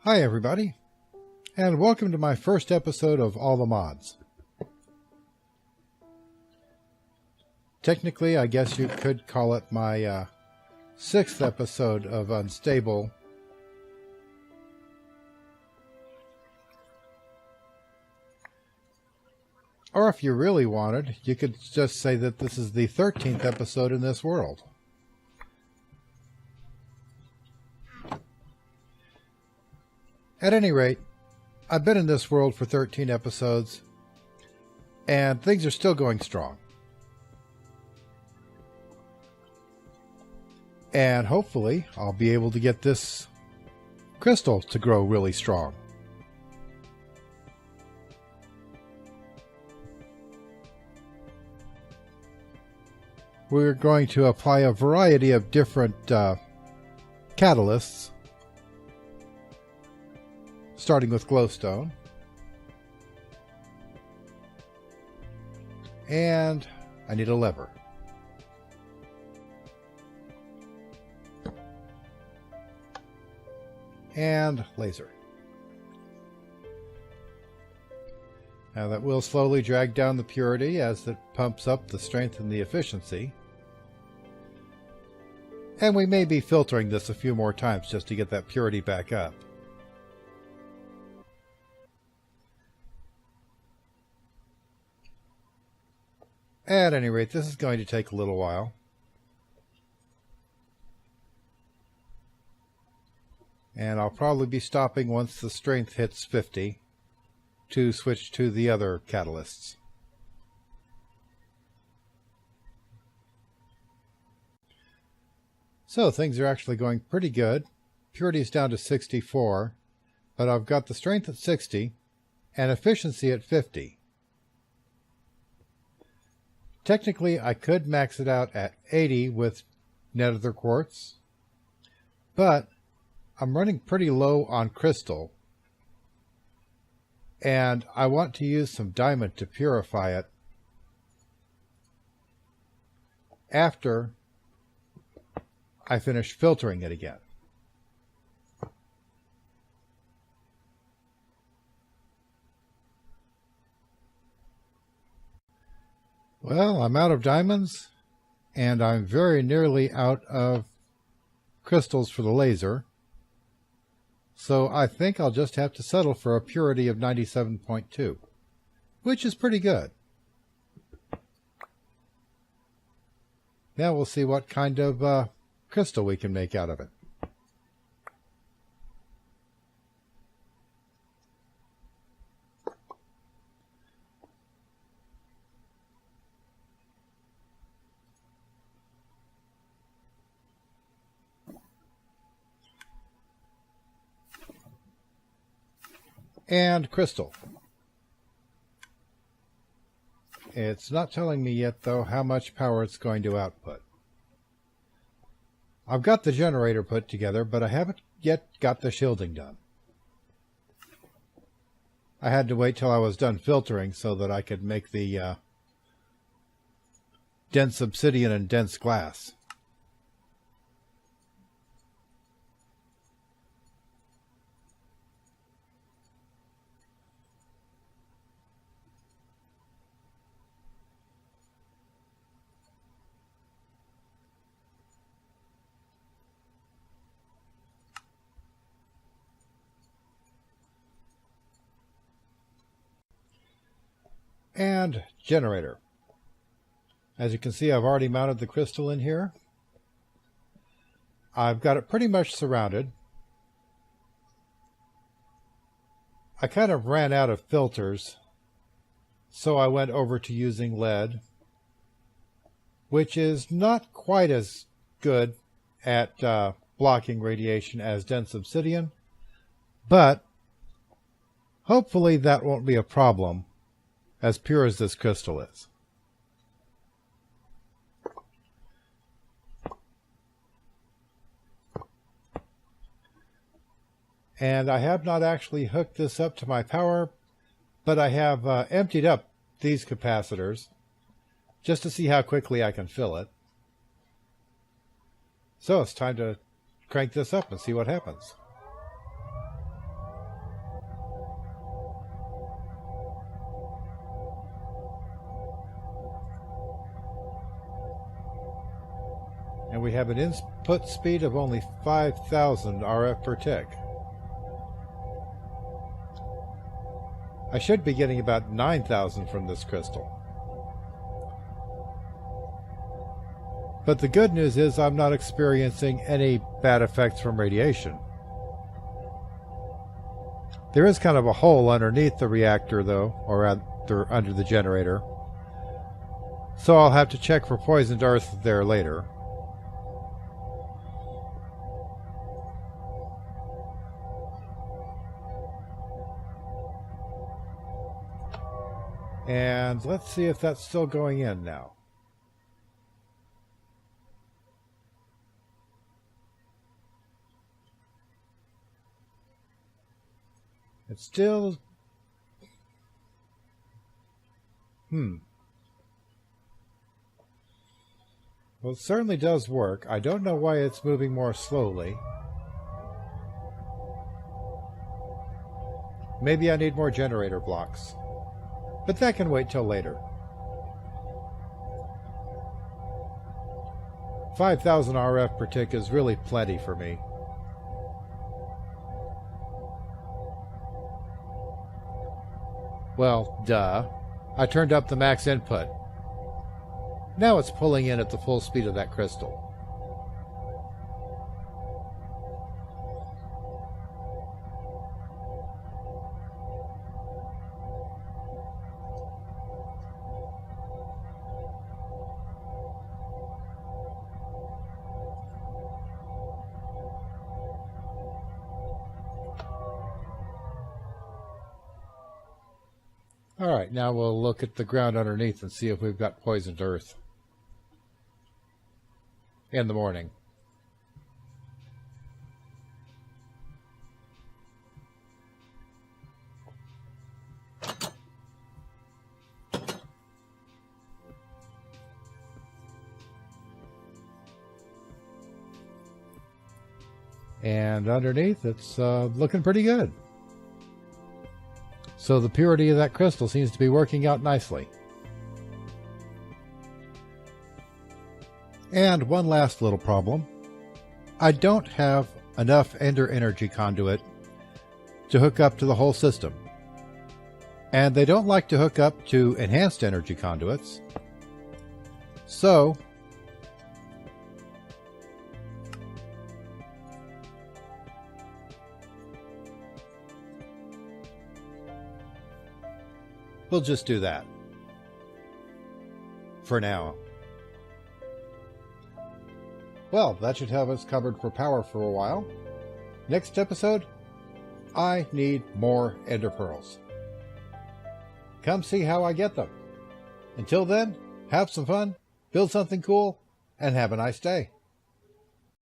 Hi everybody, and welcome to my first episode of All the Mods. Technically, I guess you could call it my sixth episode of Unstable. Or if you really wanted, you could just say that this is the 13th episode in this world. At any rate, I've been in this world for 13 episodes, and things are still going strong. And hopefully, I'll be able to get this crystal to grow really strong. We're going to apply a variety of different catalysts, starting with glowstone. And I need a lever. And laser. Now that will slowly drag down the purity as it pumps up the strength and the efficiency. And we may be filtering this a few more times just to get that purity back up. At any rate, this is going to take a little while. And I'll probably be stopping once the strength hits 50 to switch to the other catalysts. So things are actually going pretty good. Purity is down to 64, but I've got the strength at 60 and efficiency at 50. Technically, I could max it out at 80 with nether quartz, but I'm running pretty low on crystal, and I want to use some diamond to purify it after I finish filtering it again. Well, I'm out of diamonds, and I'm very nearly out of crystals for the laser. So I think I'll just have to settle for a purity of 97.2, which is pretty good. Now we'll see what kind of crystal we can make out of it. And crystal. It's not telling me yet, though, how much power it's going to output. I've got the generator put together, but I haven't yet got the shielding done. I had to wait till I was done filtering so that I could make the dense obsidian and dense glass. And generator. As you can see, I've already mounted the crystal in here. I've got it pretty much surrounded. I kind of ran out of filters, so I went over to using lead, which is not quite as good at blocking radiation as dense obsidian, but hopefully that won't be a problem, as pure as this crystal is. And I have not actually hooked this up to my power, but I have emptied up these capacitors just to see how quickly I can fill it. So it's time to crank this up and see what happens. And we have an input speed of only 5,000 RF per tick. I should be getting about 9,000 from this crystal. But the good news is I'm not experiencing any bad effects from radiation. There is kind of a hole underneath the reactor though, or under the generator. So I'll have to check for poisoned earth there later. And let's see if that's still going in now. It's still... Well, it certainly does work. I don't know why it's moving more slowly. Maybe I need more generator blocks. But that can wait till later. 5,000 RF per tick is really plenty for me. Well, duh. I turned up the max input. Now it's pulling in at the full speed of that crystal. Alright, now we'll look at the ground underneath and see if we've got poisoned earth. In the morning. And underneath it's looking pretty good. So the purity of that crystal seems to be working out nicely. And one last little problem. I don't have enough Ender energy conduit to hook up to the whole system. And they don't like to hook up to enhanced energy conduits. So we'll just do that. For now. Well, that should have us covered for power for a while. Next episode, I need more Ender Pearls. Come see how I get them. Until then, have some fun, build something cool, and have a nice day.